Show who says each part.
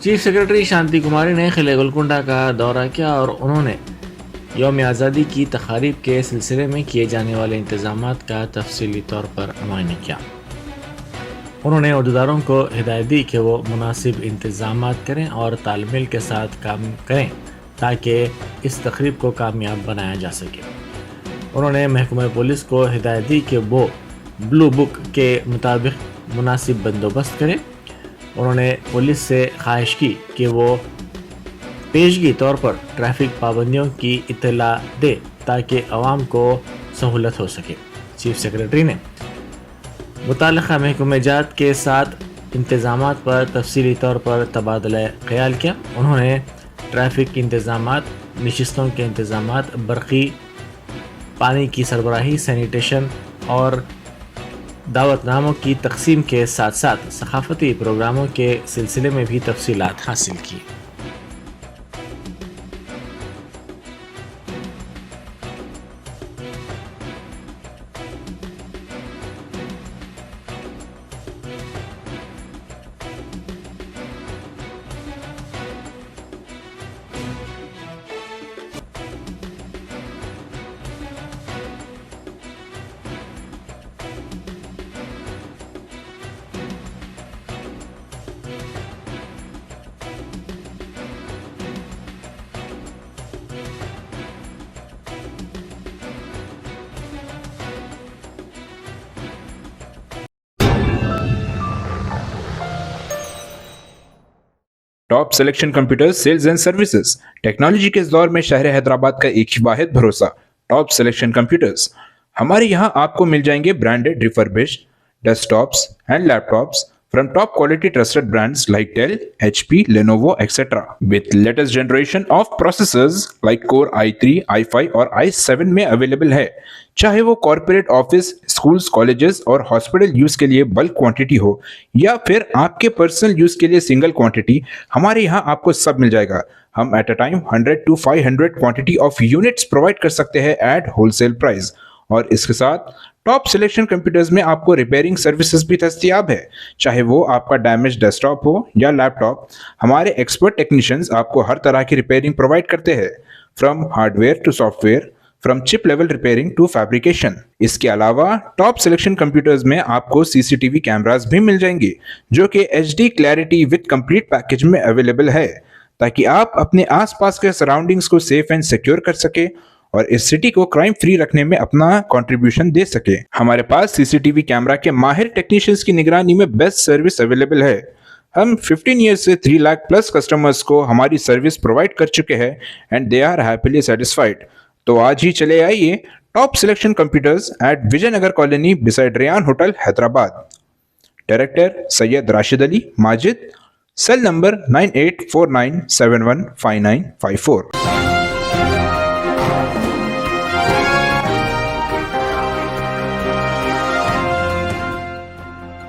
Speaker 1: Chief secretary शांति कुमारी ने किले गोलकुंडा का दौरा किया और उन्होंने यौम आज़ादी की तकारीब के सिलसिले में किए जाने वाले इंतजामात का तफसीली तौर पर मुआयना किया। उन्होंने अहदेदारों को हिदायत दी कि वो मुनासिब इंतजामात करें और तालमेल के साथ काम करें ताकि इस तकरीब को कामयाब बनाया जा सके। उन्होंने महकमा पुलिस को हिदायत दी कि वो ब्लू बुक के मुताबिक मुनासिब बंदोबस्त करें। उन्होंने पुलिस से ख्वाहिश की कि वो पेशगी तौर पर ट्रैफिक पाबंदियों की इत्तला दे ताकि अवाम को सहूलत हो सके। चीफ सेक्रेटरी ने मुताल्लिक़ा महकमे जात के साथ इंतज़ामात पर तफसीली तौर पर तबादला ख्याल किया। उन्होंने ट्रैफिक के इंतज़ामात, नशिस्तों के इंतज़ामात, बरक़ी पानी की सरबराही, सैनिटेशन और दावतनामों की तकसीम के साथ साथ सकाफ़ती प्रोग्रामों के सिलसिले में भी तफसीलात हासिल की।
Speaker 2: Top selection computers sales and services. Technology के इस दौर में शहर हैदराबाद का एक ही वाहिद भरोसा, टॉप सिलेक्शन कंप्यूटर्स। हमारे यहाँ आपको मिल जाएंगे branded refurbished desktops and laptops from top quality trusted brands like Dell, HP, Lenovo, etc. with latest generation of processors like Core i3, i5 और i7 में अवेलेबल है। चाहे वो कॉर्पोरेट ऑफिस, स्कूल्स, कॉलेजेस और हॉस्पिटल यूज के लिए bulk quantity हो या फिर आपके पर्सनल यूज के लिए सिंगल क्वांटिटी, हमारे यहाँ आपको सब मिल जाएगा। हम at a time 100 to 500 quantity of units provide कर सकते हैं एट होलसेल प्राइस। और इसके साथ टॉप सिलेक्शन कंप्यूटर्स में आपको रिपेयरिंग सर्विसेज भी दस्तयाब है। चाहे वो आपका डैमेज डेस्कटॉप हो या लैपटॉप, हमारे एक्सपर्ट टेक्नीशियंस आपको हर तरह की रिपेयरिंग प्रोवाइड करते हैं, from hardware to software, from chip level repairing to fabrication. इसके अलावा टॉप सिलेक्शन कंप्यूटर्स में आपको सीसीटीवी कैमरास भी मिल जाएंगे जो कि HD clarity with complete package में अवेलेबल है, ताकि आप अपने आसपास के सराउंडिंग्स को सेफ एंड सिक्योर कर सके और इस सिटी को क्राइम फ्री रखने में अपना कंट्रीब्यूशन दे सके। हमारे पास सीसीटीवी कैमरा के माहिर टेक्नीशियंस की निगरानी में बेस्ट सर्विस अवेलेबल है। हम 15 ईयर्स से 3 लाख प्लस कस्टमर्स को हमारी सर्विस प्रोवाइड कर चुके हैं and they are happily satisfied. तो आज ही चले आइए top selection computers at Vijayanagar colony beside Ryan hotel Hyderabad. Director Syed Rashid Ali Majid, cell number 9849715954।